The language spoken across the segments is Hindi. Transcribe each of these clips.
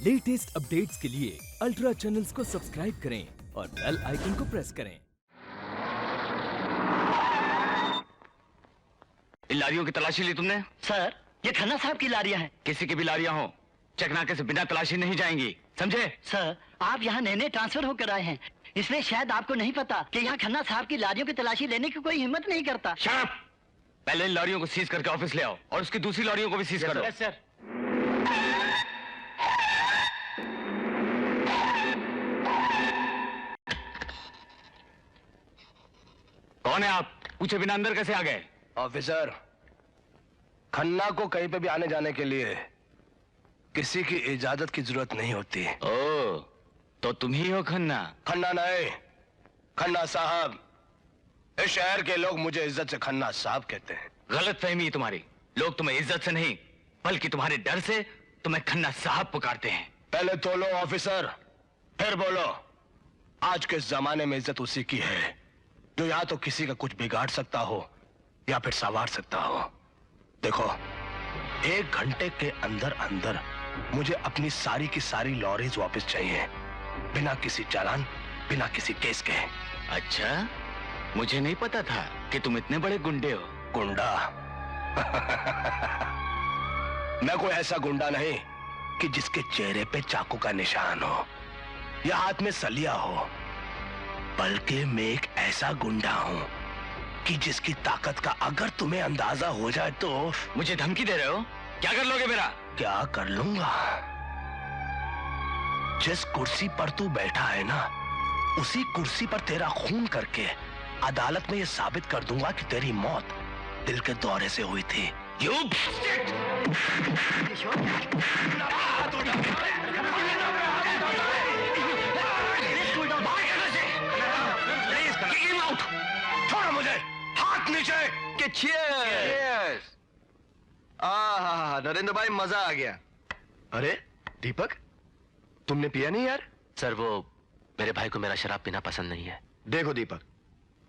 लेटेस्ट अपडेट्स के लिए अल्ट्रा चैनल्स को सब्सक्राइब करें और बेल आइकन को प्रेस करें। इन लारियों की तलाशी ली तुमने? सर, ये खन्ना साहब की लारियां हैं। किसी की भी लारियां हो, चेकनाके से बिना तलाशी नहीं जाएंगी, समझे? सर, आप यहाँ नए नए ट्रांसफर होकर आए हैं, इसलिए शायद आपको नहीं पता कि यहाँ खन्ना साहब की लारियों की तलाशी लेने की कोई हिम्मत नहीं करता। Shut up! पहले इन लारियों को सीज करके ऑफिस ले आओ और उसकी दूसरी लारियों को भी सीज करो। सर। कौन है आप? पूछे बिना अंदर कैसे आ गए? ऑफिसर, खन्ना को कहीं पे भी आने जाने के लिए किसी की इजाजत की जरूरत नहीं होती। ओ, तो तुम ही हो खन्ना? खन्ना नहीं, खन्ना साहब। इस शहर के लोग मुझे इज्जत से खन्ना साहब कहते हैं। गलत फहमी है तुम्हारी। लोग तुम्हें इज्जत से नहीं बल्कि तुम्हारे डर से तुम्हें खन्ना साहब पुकारते हैं। पहले तोलो ऑफिसर, फिर बोलो। आज के जमाने में इज्जत उसी की है जो या तो किसी का कुछ बिगाड़ सकता हो या फिर संवार सकता हो। देखो, 1 घंटे के अंदर अंदर मुझे अपनी सारी की सारी लॉरीज वापस चाहिए, बिना किसी चालान, बिना किसी केस के। अच्छा, मुझे नहीं पता था कि तुम इतने बड़े गुंडे हो। गुंडा? मैं कोई ऐसा गुंडा नहीं कि जिसके चेहरे पे चाकू का निशान हो या हाथ में सलिया हो, बल्कि मैं एक ऐसा गुंडा हूं कि जिसकी ताकत का अगर तुम्हें अंदाजा हो जाए तो। मुझे धमकी दे रहे हो? क्या कर लोगे मेरा? क्या कर लूंगा? जिस कुर्सी पर तू बैठा है ना, उसी कुर्सी पर तेरा खून करके अदालत में यह साबित कर दूंगा कि तेरी मौत दिल के दौरे से हुई थी। You छोड़ो मुझे, हाथ नीचे। नरेंद्र भाई, मजा आ गया। अरे दीपक, तुमने पिया नहीं यार? सर, वो मेरे भाई को मेरा शराब पीना पसंद नहीं है। देखो दीपक,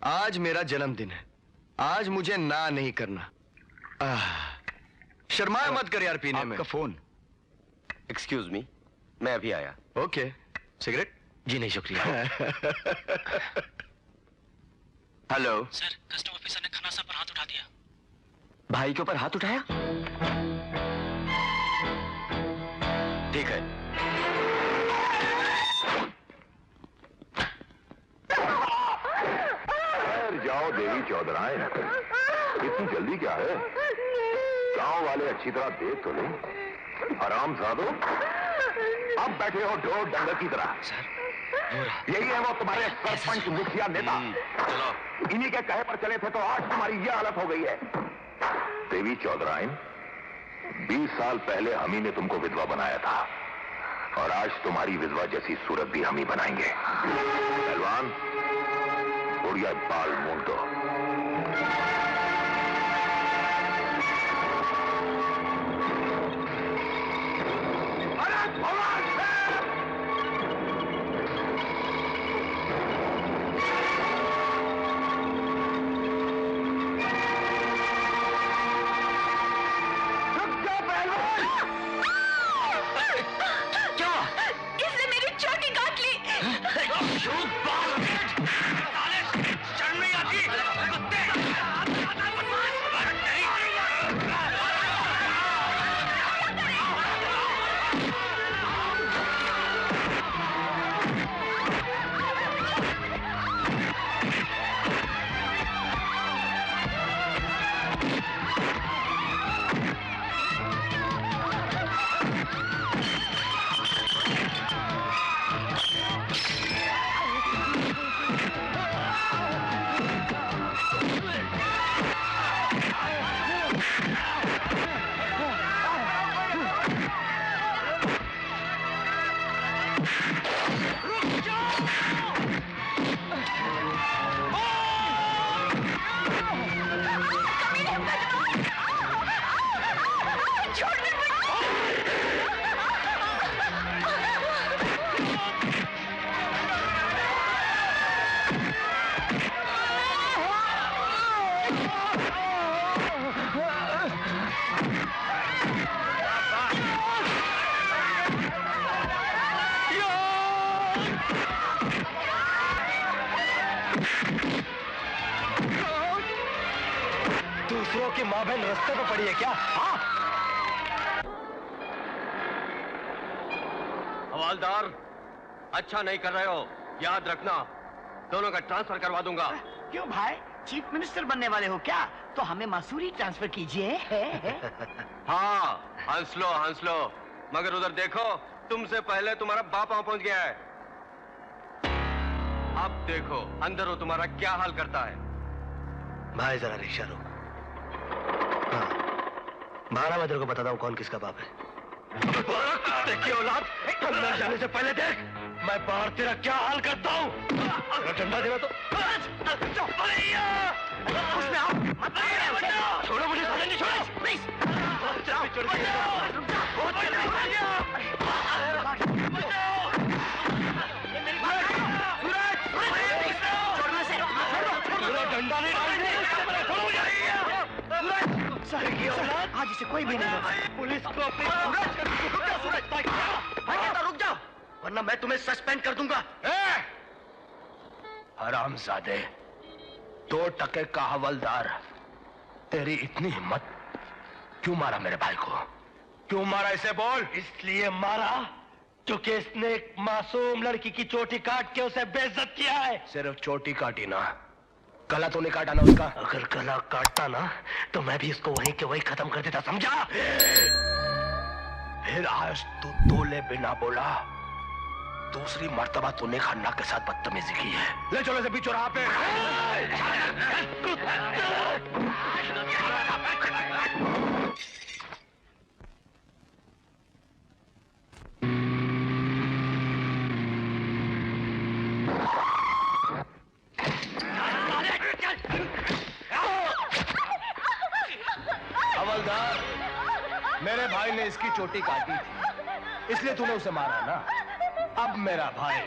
आज मेरा जन्मदिन है, आज मुझे ना नहीं करना। शर्माया मत कर यार पीने में। आपका फोन। एक्सक्यूज मी, मैं अभी आया। Okay, cigarette? जी नहीं, शुक्रिया। हेलो सर, कस्टम ऑफिसर ने खन्ना साहब पर हाथ उठा दिया। भाई के ऊपर हाथ उठाया? ठीक है। जाओ देवी चौधराए, इतनी जल्दी क्या है? गांव वाले अच्छी तरह देख तो लें। आराम साधो, अब बैठे हो ढोर डंगर की तरह। सर, यही है वो तुम्हारे सरपंच, मुखिया, नेता। चलो। इन्हीं के कहे पर चले थे तो आज तुम्हारी ये हालत हो गई है। देवी चौधरायन, 20 साल पहले हम ही ने तुमको विधवा बनाया था और आज तुम्हारी विधवा जैसी सूरत भी हम ही बनाएंगे। पहलवान, उड़िया बाल मूंड दो। माँ बहन रास्ते पे पड़ी है क्या? हाँ? हवालदार, अच्छा नहीं कर रहे हो, याद रखना दोनों का ट्रांसफर करवा दूंगा। क्यों भाई, चीफ मिनिस्टर बनने वाले हो क्या? तो हमें मसूरी ट्रांसफर कीजिए। हाँ, हंस लो, मगर उधर देखो, तुमसे पहले तुम्हारा बाप वहां पहुंच गया है। अब देखो अंदर वो तुम्हारा क्या हाल करता है। भाई जरा रिक्शा रोक। हाँ, बारह मैं तेरे को बताता हूँ कौन किसका बाप है। देखिए औलाद, अंदर जाने से पहले देख मैं बाहर तेरा क्या हाल करता हूँ। तेरा डंडा देना तो छोड़ो मुझे, साले नहीं छोड़ो। डंडा नहीं आज इसे कोई भी नहीं रोक। पुलिस को रुक जाओ वरना मैं तुम्हें सस्पेंड कर दूंगा। हरामजादे, 2 टके का हवलदार, तेरी इतनी हिम्मत, क्यों मारा मेरे भाई को? क्यों मारा इसे बोल? इसलिए मारा क्योंकि इसने एक मासूम लड़की की चोटी काट के उसे बेइज्जत किया है। सिर्फ चोटी काटी ना, गला तो नहीं काटा ना उसका। अगर गला काटता ना तो मैं भी इसको वहीं के वहीं खत्म कर देता, समझा? फिर आज तू तोले बिना बोला, दूसरी मर्तबा तूने खन्ना के साथ बदतमीजी की है। ले चलो इसे बीच चौराहा पे। हवलदार, मेरे भाई ने इसकी चोटी काटी थी, इसलिए तूने उसे मारा ना। अब मेरा भाई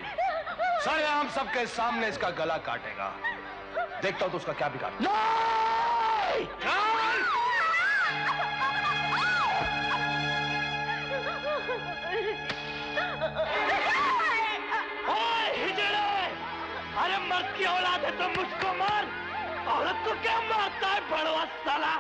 सरेआम सबके सामने इसका गला काटेगा। देखता हूं तो उसका क्या बिगाड़। अरे मर्द की औलाद है तो मुझको मार, औरत को क्या मारता है बड़वा साला?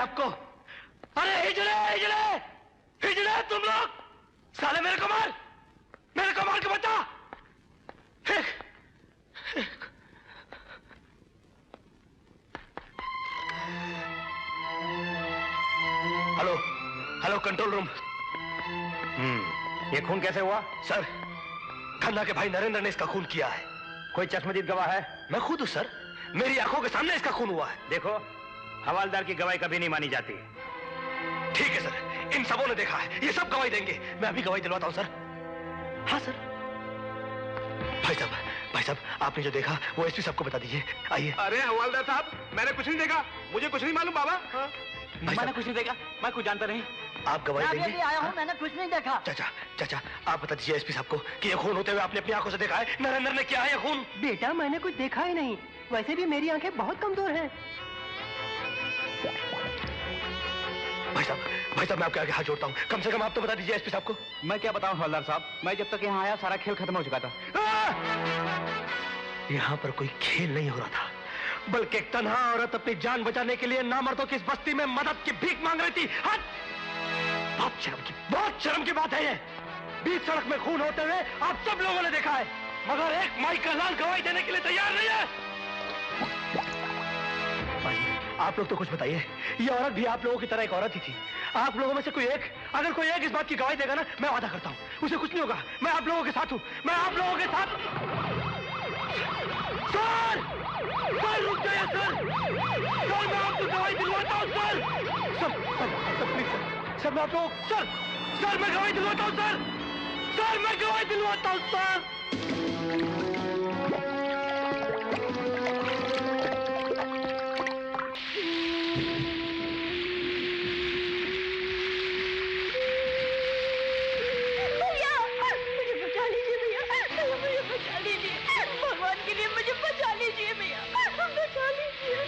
आपको। अरे हिजड़े हिजड़े हिजड़े, तुम लोग साले मेरे को मार के बता। Hello hello, control room. ये खून कैसे हुआ? सर, खन्ना के भाई नरेंद्र ने इसका खून किया है। कोई चश्मदीद गवाह है? मैं खुद हूं सर, मेरी आंखों के सामने इसका खून हुआ है। देखो, हवालदार की गवाही कभी नहीं मानी जाती। ठीक है सर, इन सबों ने देखा है, ये सब गवाही देंगे। मैं अभी गवाही दिलवाता हूं सर। हाँ सर। भाई साहब, आपने जो देखा वो एसपी साहब को बता दीजिए। आइए। अरे हवालदार साहब, मैंने कुछ नहीं देखा, मुझे कुछ नहीं मालूम बाबा। मैंने कुछ नहीं देखा, मैं कुछ जानता नहीं। आप गवाही मैं देंगे? अभी आया हूँ, मैंने कुछ नहीं देखा। चाचा, आप बता दीजिए एसपी साहब को कि ये खून होते हुए आपने अपनी आंखों से देखा है। नरेंद्र ने किया है ये खून। बेटा, मैंने कुछ देखा ही नहीं, वैसे भी मेरी आंखें बहुत कमजोर हैं। भाई साहब, मैं आपके आगे हाथ जोड़ता हूँ, कम से कम आप तो बता दीजिए एसपी साहब को। मैं क्या बताऊं हवलदार साहब, मैं जब तक यहाँ आया सारा खेल खत्म हो चुका था। यहाँ पर कोई खेल नहीं हो रहा था, बल्कि एक तन्हा औरत अपनी जान बचाने के लिए नामर्दों की इस बस्ती में मदद की भीख मांग रही थी। हट! बहुत शर्म की बात है ये। बीच सड़क में खून होते हुए आप सब लोगों ने देखा है, मगर एक माई का लाल गवाही देने के लिए तैयार नहीं है। आप लोग तो कुछ बताइए, ये औरत भी आप लोगों की तरह एक औरत ही थी। आप लोगों में से अगर कोई एक इस बात की गवाही देगा ना, मैं वादा करता हूँ उसे कुछ नहीं होगा। मैं आप लोगों के साथ हूँ, मैं आप लोगों के साथ। सर, रुक जाइए सर, मैं आपको गवाही दिलवाता हूँ सर। प्लीज सर, मैं आप लोग सर मैं गवाही दिलवाता हूँ सर, मैं गवाही दिलवाता हूँ सर। भगवान के लिए मुझे बचा लीजिए भैया, बचा लीजिए।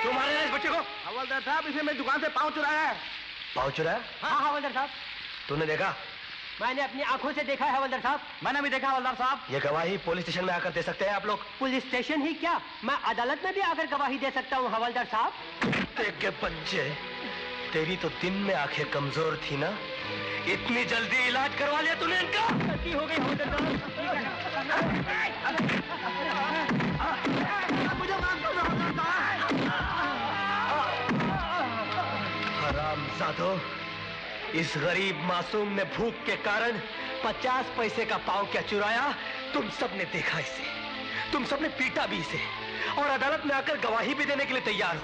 तुम्हारे इस बच्चे को? हवलदार साहब, इसे मेरी दुकान से पाँव चुराया है। पाँव चुराया? हाँ हवलदार साहब, तूने देखा? मैंने अपनी आंखों से देखा है हवलदार साहब। मैंने भी देखा हवलदार साहब। ये गवाही पुलिस स्टेशन में आकर दे सकते हैं आप लोग? पुलिस स्टेशन ही क्या, मैं अदालत में भी आकर गवाही दे सकता हूँ हवलदार साहब। देख के बच्चे, तेरी तो दिन में आंखें कमजोर थी ना, इतनी जल्दी इलाज करवा लिया तूने इनका? गलती हो गई हवलदार साहब। मुझे माफ कर दो हवलदार साहब। हरामजादो, इस गरीब मासूम ने भूख के कारण 50 पैसे का पाव क्या चुराया। तुम सब ने देखा इसे, तुम सब ने पीटा भी इसे, और अदालत में आकर गवाही भी देने के लिए तैयार हो।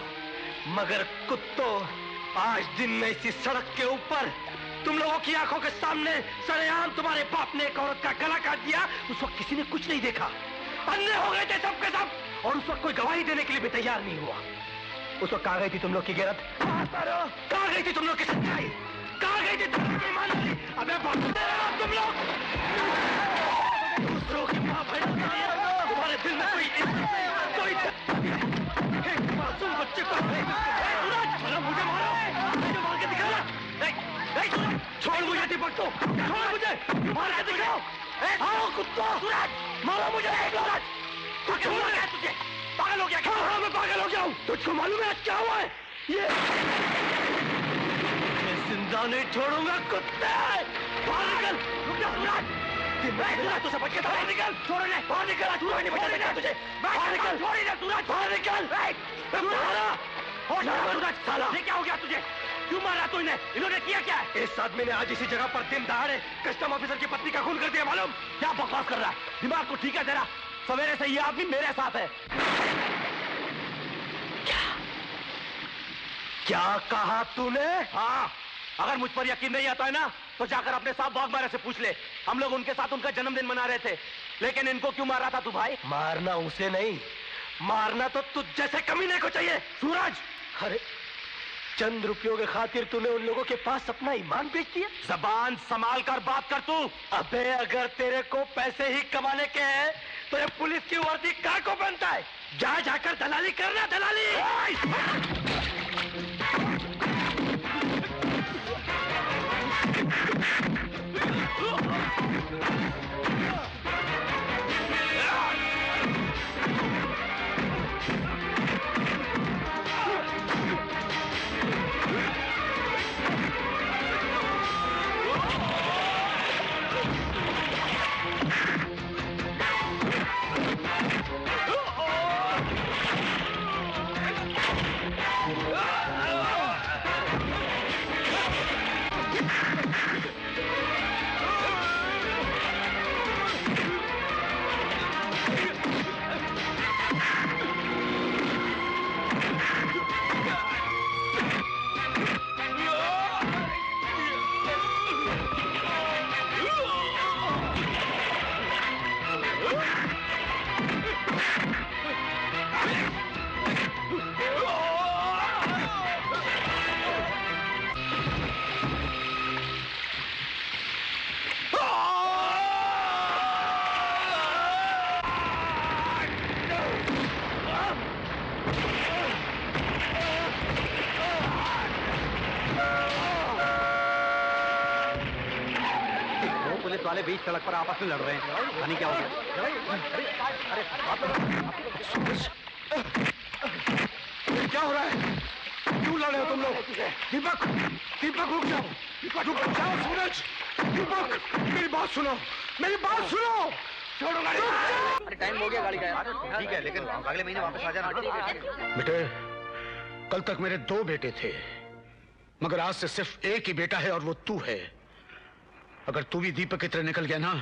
मगर कुत्तों, आज दिन में इसी सड़क के ऊपर तुम लोगों की आंखों के सामने सरेआम तुम्हारे बाप ने एक औरत का गला काट दिया। उस वक्त किसी ने कुछ नहीं देखा, अंधे हो गए थे सब के सब, और उस वक्त कोई गवाही देने के लिए भी तैयार नहीं हुआ। उस वक्त कहाँ गई थी तुम लोग की गैरत? कहाँ गई थी तुम लोग की सच्चाई? कहाँ गई थी तुम लोग की ईमानदारी? अबे तुम लोग दूसरों की माँ बहन के लिए तुम्हारे दिल में कोई मासूम बच्चे को मुझे मारो, मुझे मार के दिखाना। छोड़ मुझे दीपक, तो छोड़ मुझे, मार के दिखाओ। आओ कुत्ता, मारो मुझे। तू छोड़ गया, तुझे पागल हो गया? हाँ, मैं पागल हो गया हूँ। तुझको मालूम है आज क्या हुआ है? ये मैं जिंदा नहीं छोड़ूंगा कुत्ते। बाहर निकल, रुक जा सूरज। तो समझ के बाहर निकल, छोड़ ले, बाहर निकल। सूरज नहीं बचा सकता तुझे, बाहर निकल। छोड़ दे सूरज, बाहर निकल। सूरज साला, ये क्या हो गया तुझे? क्यों मारा तू इन्हें? इन्होंने किया क्या है? इस आदमी ने आज इसी जगह पर दिन दहाड़े कस्टम ऑफिसर की पत्नी का खून कर दिया। मालूम? क्या बकवास कर रहा है? दिमाग को ठीक है तेरा? सवेरे से ये आदमी मेरे साथ है। क्या कहा तूने? हाँ, अगर मुझ पर यकीन नहीं आता है ना, तो जाकर अपने साहब बागबारा से पूछ ले। हम लोग उनके साथ उनका जन्मदिन मना रहे थे, लेकिन इनको क्यों मार रहा था तू भाई? मारना उसे नहीं, मारना तो तुझ जैसे कमीने को चाहिए सूरज। अरे चंद रुपयों के खातिर तूने उन लोगों के पास अपना ईमान बेच दिया। जबान संभाल कर बात कर तू। अबे अगर तेरे को पैसे ही कमाने के हैं तो ये पुलिस की वर्दी काय को पहनता है? जा जाकर दलाली करना, दलाली। पुलिस वाले बीच सड़क पर आपस में लड़ रहे हैं। पानी क्या हो ये क्या हो रहा है? क्यों लड़ रहे हो तुम लोग? दीपक, दीपक रुक जाओ, रुक जाओ सूरज। दीपक मेरी बात सुनो, मेरी बात सुनो। छोड़ो गाड़ी। अरे टाइम हो गया गाड़ी का यार। ठीक है लेकिन अगले महीने वापस आ जाना। बेटे, कल तक मेरे 2 बेटे थे, मगर आज से सिर्फ एक ही बेटा है और वो तू है। अगर तू भी दीपक की तरह निकल गया ना,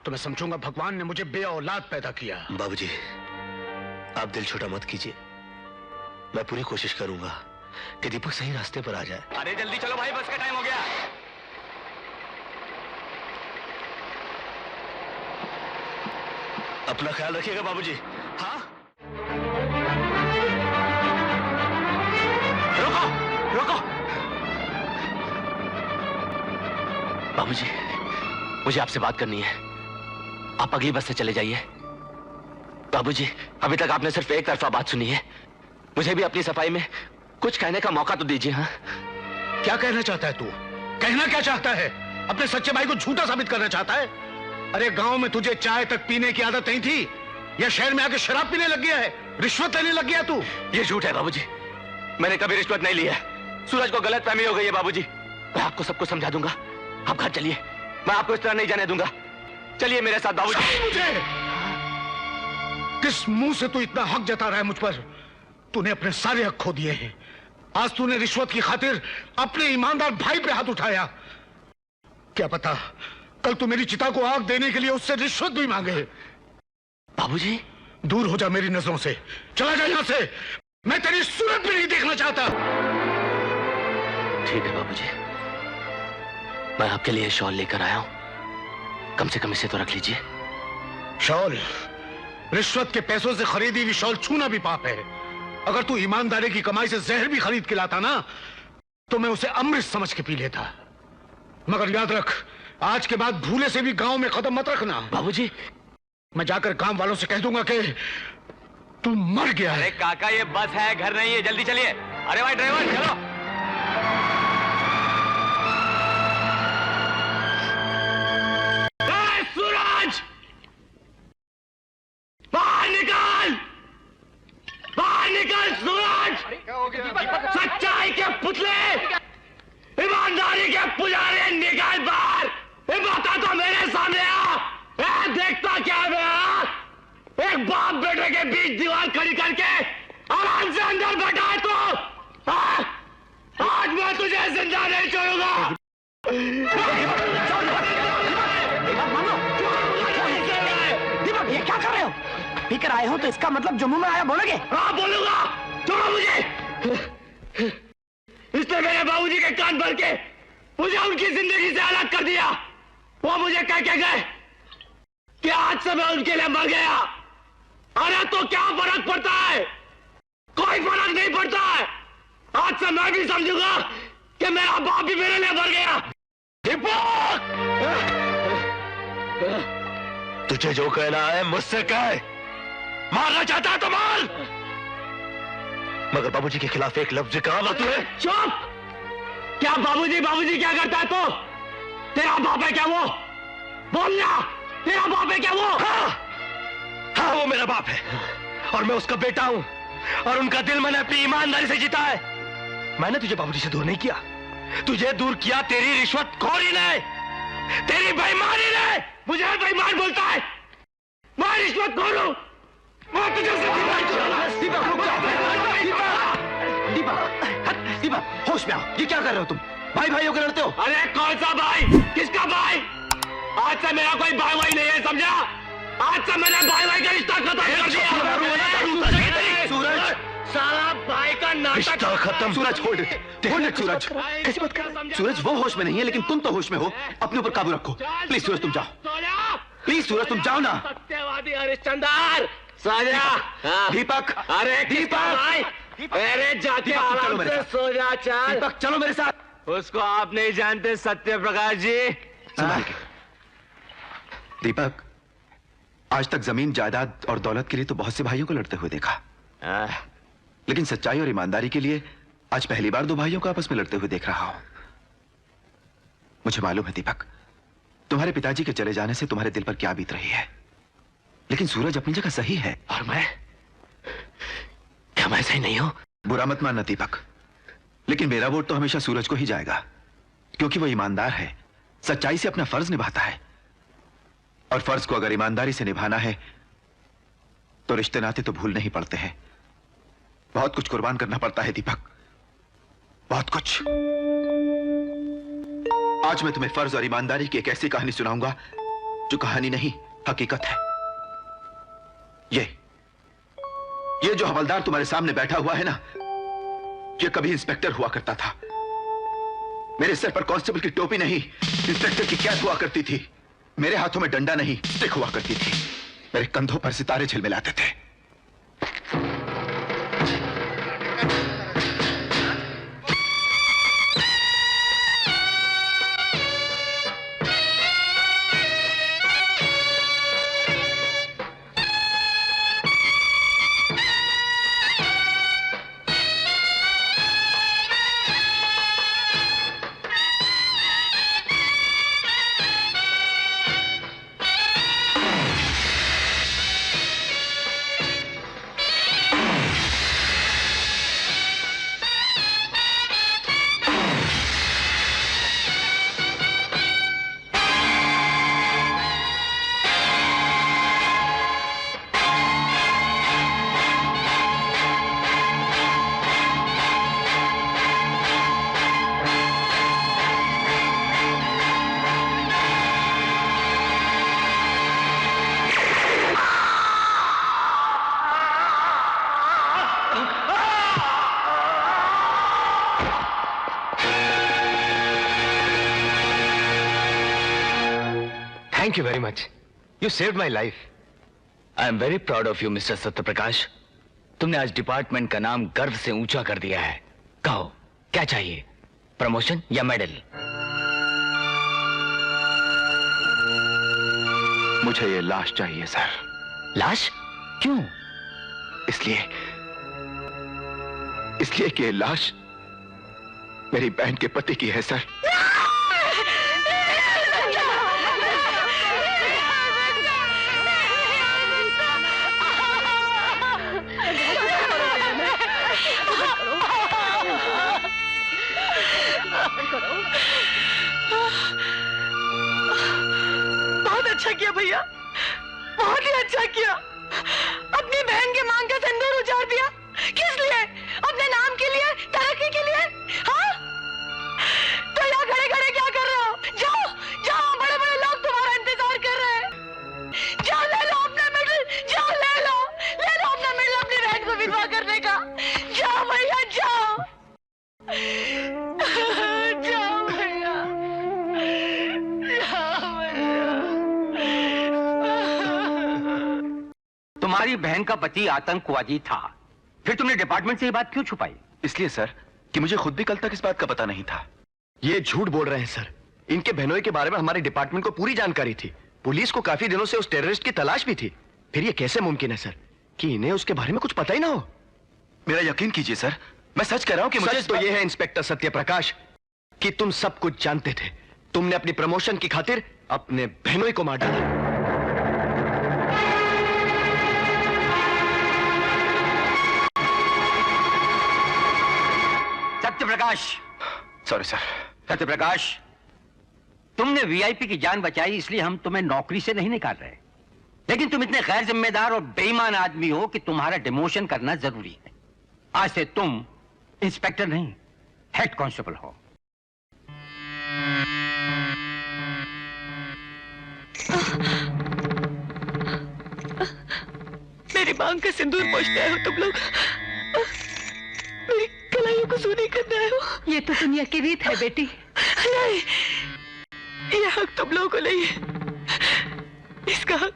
तो मैं समझूंगा भगवान ने मुझे बे-औलाद पैदा किया। बाबूजी, आप दिल छोटा मत कीजिए। मैं पूरी कोशिश करूंगा कि दीपक सही रास्ते पर आ जाए। अरे जल्दी चलो भाई, बस का टाइम हो गया। अपना ख्याल रखिएगा बाबूजी। हाँ, रुको रुको। बाबूजी, मुझे आपसे बात करनी है। आप अगली बस से चले जाइए। बाबूजी, अभी तक आपने सिर्फ एक तरफा बात सुनी है। मुझे भी अपनी सफाई में कुछ कहने का मौका तो दीजिए। हाँ, क्या कहना चाहता है तू? कहना क्या चाहता है? अपने सच्चे भाई को झूठा साबित करना चाहता है? अरे गांव में तुझे चाय तक पीने की आदत नहीं थी, या शहर में आके शराब पीने लग गया है, रिश्वत लेने लग गया तू? ये झूठ है बाबूजी। मैंने कभी रिश्वत नहीं ली है। सूरज को गलतफहमी हो गई है बाबूजी। मैं आपको सब कुछ समझा दूंगा। आप घर चलिए, मैं आपको इस तरह नहीं जाने दूंगा। चलिए मेरे साथ बाबूजी। मुझे किस मुंह से तू इतना हक जता रहा है मुझ पर? तूने अपने सारे हक खो दिए हैं। आज तूने रिश्वत की खातिर अपने ईमानदार भाई पे हाथ उठाया। क्या पता कल तू मेरी चिता को आग देने के लिए उससे रिश्वत भी मांगे। बाबूजी, दूर हो जा मेरी नजरों से, चला जा यहां से। मैं तेरी सूरत भी नहीं देखना चाहता। ठीक है बाबूजी, मैं आपके लिए शॉल लेकर आया हूं। कम से कम इसे तो रख लीजिए। शॉल? रिश्वत के पैसों से खरीदी हुई शॉल छूना भी पाप है। अगर तू ईमानदारी की कमाई से जहर भी खरीद के लाता ना, तो मैं उसे अमृत समझ के पी लेता। मगर याद रख, आज के बाद भूले से भी गांव में कदम मत रखना। बाबूजी, मैं जाकर गांव वालों से कह दूंगा कि तू मर गया है। अरे काका, ये बस है, घर नहीं है। जल्दी चलिए। अरे भाई ड्राइवर, चलो। सूरज, बाहर निकल, बाहर निकल सूरज। सच्चाई के पुतले, ईमानदारी के पुजारी, निकल बाहर। बता तो मेरे सामने आ। देखता क्या मैं? एक बाप बेटे के बीच दीवार खड़ी करके आराम से अंदर बैठा है तो आज मैं तुझे जिंदा नहीं छोड़ूंगा। दीपक, ये क्या कर रहे हो? पीकर आए हो तो इसका मतलब जो मुंह में आया बोलोगे? हाँ बोलूंगा। छोड़ो मुझे। इसने मेरे बाबूजी के कान भर के मुझे उनकी जिंदगी से अलग कर दिया। वो मुझे कह के गए कि आज से मैं उनके लिए मर गया। अरे तो क्या फर्क पड़ता है? कोई फर्क नहीं पड़ता है। आज से मैं भी समझूंगा कि मेरा बाप भी मेरे लिए मर गया। दीपक, तुझे जो कहना है मुझसे कह। मारना चाहता है तो मार, मगर बाबूजी के खिलाफ एक लफ्ज कहा ना तूने। चुप। क्या बाबूजी बाबूजी क्या करता है तो? तेरा बाप है क्या वो? बोलना, तेरा बाप है क्या वो? हाँ, वो मेरा बाप है और मैं उसका बेटा हूं और उनका दिल मैंने अपनी ईमानदारी से जीता है। मैंने तुझे बाबूजी से दूर नहीं किया, तुझे दूर किया तेरी रिश्वतखोरी ने, तेरी बेईमानी ने। मुझे बेईमान बोलता है? मैं रिश्वतखोर हूं? मैं तुझे दीपक, रुक जा। दीपक, होश में आओ। ये क्या कर रहे हो तुम? भाई भाइयों के लड़ते हो? अरे कौन सा भाई? किसका भाई? आज से मेरा कोई भाई भाई नहीं है, समझा? आज से मैंने भाई भाई का रिश्ता खत्म कर दिया। सूरज, साला भाई का नाटक खत्म। सूरज, होल्ड इट। सूरज, कैसी बात कर रहे हो? सूरज वो होश में नहीं है, लेकिन तुम तो होश में हो। अपने ऊपर काबू रखो प्लीज। सूरज तुम जाओ, प्लीज। सूरज तुम जाओ ना। सत्यवादी हरिश्चंद्र, साजा। दीपक, अरे दीपक, अरे जाके आराम से सो जा। चल दीपक, चलो मेरे साथ। उसको आप नहीं जानते सत्य प्रकाश जी। दीपक, आज तक जमीन जायदाद और दौलत के लिए तो बहुत से भाइयों को लड़ते हुए देखा, लेकिन सच्चाई और ईमानदारी के लिए आज पहली बार 2 भाइयों को आपस में लड़ते हुए देख रहा हूं। मुझे मालूम है दीपक, तुम्हारे पिताजी के चले जाने से तुम्हारे दिल पर क्या बीत रही है, लेकिन सूरज अपनी जगह सही है। और मैं, क्या मैं सही नहीं हूं? बुरा मत मानना दीपक, लेकिन मेरा वोट तो हमेशा सूरज को ही जाएगा, क्योंकि वो ईमानदार है, सच्चाई से अपना फर्ज निभाता है। और फर्ज को अगर ईमानदारी से निभाना है तो रिश्ते नाते तो भूल नहीं पड़ते हैं, बहुत कुछ कुर्बान करना पड़ता है दीपक, बहुत कुछ। आज मैं तुम्हें फर्ज और ईमानदारी की एक ऐसी कहानी सुनाऊंगा जो कहानी नहीं हकीकत है। ये जो हवलदार तुम्हारे सामने बैठा हुआ है ना, ये कभी इंस्पेक्टर हुआ करता था। मेरे सर पर कांस्टेबल की टोपी नहीं, इंस्पेक्टर की कैप हुआ करती थी। मेरे हाथों में डंडा नहीं, स्टिक हुआ करती थी। मेरे कंधों पर सितारे झिलमिलाते थे। Thank you very much. You saved my life. I am very proud of you mister Satyaprakash. तुमने आज डिपार्टमेंट का नाम गर्व से ऊंचा कर दिया है। कहो क्या चाहिए, प्रमोशन या मेडल? मुझे ये लाश चाहिए सर। लाश? क्यों? इसलिए कि ये लाश मेरी बहन के पति की है सर। बहुत अच्छा किया भैया, बहुत ही अच्छा किया। अपनी बहन के मांग का सिंदूर उजाड़ दिया। किस लिए? अपने नाम के लिए, तरक्की के लिए? हाँ? तो यहाँ खड़े खड़े क्या कर रहे हो? जाओ जाओ, बड़े बड़े लोग तुम्हारा इंतजार कर रहे हैं। जाओ ले लो अपना मेडल, जाओ ले लो अपना मेडल अपनी बहन को विधवा करने का। जाओ भैया जाओ, जाओ भैया, तुम्हारी बहन का पति आतंकवादी था, फिर तुमने डिपार्टमेंट से ये बात क्यों छुपाई? इसलिए सर कि मुझे खुद भी कल तक इस बात का पता नहीं था। ये झूठ बोल रहे हैं सर। इनके बहनोई के बारे में हमारे डिपार्टमेंट को पूरी जानकारी थी। पुलिस को काफी दिनों से उस टेररिस्ट की तलाश भी थी। फिर ये कैसे मुमकिन है सर कि इन्हें उसके बारे में कुछ पता ही ना हो? मेरा यकीन कीजिए सर, मैं सच कह रहा हूं कि मुझे सच तो ये है इंस्पेक्टर सत्यप्रकाश कि तुम सब कुछ जानते थे। तुमने अपनी प्रमोशन की खातिर अपने बहनोई को मार डाला। Satyaprakash, sorry sir. सत्यप्रकाश, तुमने वीआईपी की जान बचाई इसलिए हम तुम्हें नौकरी से नहीं निकाल रहे, लेकिन तुम इतने गैर जिम्मेदार और बेईमान आदमी हो कि तुम्हारा डिमोशन करना जरूरी है। आज से तुम इंस्पेक्टर नहीं, हेड कांस्टेबल हो। मेरी मांग का सिंदूर पोंछते आए हो तुम लोग, मेरी कलाइयों को सूनी करने आए हो। ये तो दुनिया की रीत है बेटी। नहीं, ये हक तुम लोगों को नहीं है। इसका हक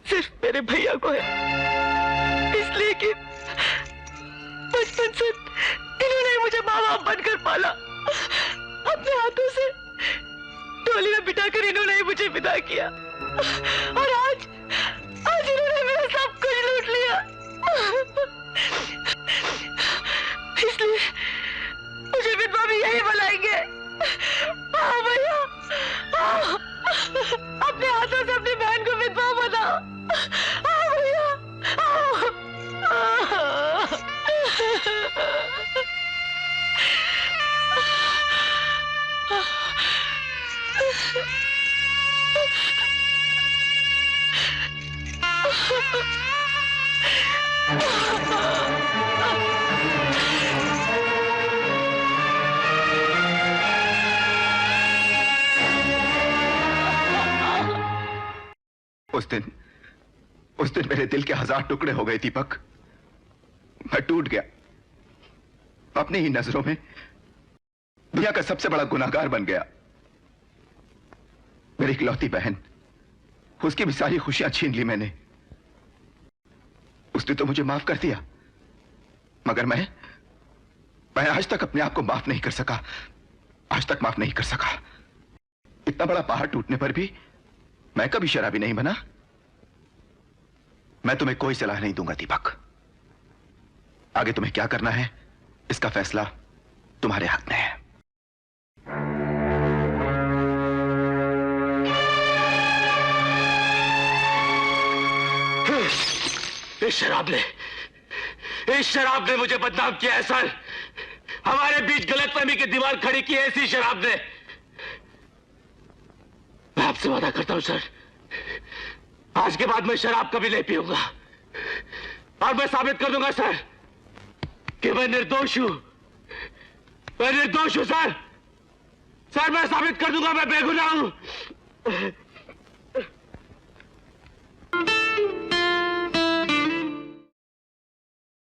सिर्फ मेरे भैया को है, इसलिए कि बचपन से इन्होंने मुझे माँ बाप बनकर पाला। अपने हाथों से टोली में बिठाकर इन्होंने ही मुझे विदा किया, और आज इन्होंने मेरा सब कुछ लूट लिया। इसलिए मुझे विधवा भी यही बुलाएंगे। हाँ भैया, अपने हाथों से अपनी बहन को विधवा बनाओ। आओ भैया, आओ। उस दिन मेरे दिल के 1000 टुकड़े हो गए दीपक। मैं टूट गया, अपनी ही नजरों में दुनिया का सबसे बड़ा गुनाहगार बन गया। मेरी इकलौती बहन, उसकी भी सारी खुशियां छीन ली मैंने। उसने तो मुझे माफ कर दिया, मगर मैं आज तक अपने आप को माफ नहीं कर सका। आज तक माफ नहीं कर सका। इतना बड़ा पहाड़ टूटने पर भी मैं कभी शराबी नहीं बना। मैं तुम्हें कोई सलाह नहीं दूंगा दीपक। आगे तुम्हें क्या करना है इसका फैसला तुम्हारे हाथ में है। इस शराब ने मुझे बदनाम किया है सर। हमारे बीच गलतफहमी की दीवार खड़ी की है इसी शराब ने। मैं आपसे वादा करता हूं सर, आज के बाद मैं शराब कभी नहीं पीऊंगा। और मैं साबित कर दूंगा सर कि मैं निर्दोष हूं। मैं निर्दोष हूं सर। सर मैं साबित कर दूंगा मैं बेगुनाह हूं।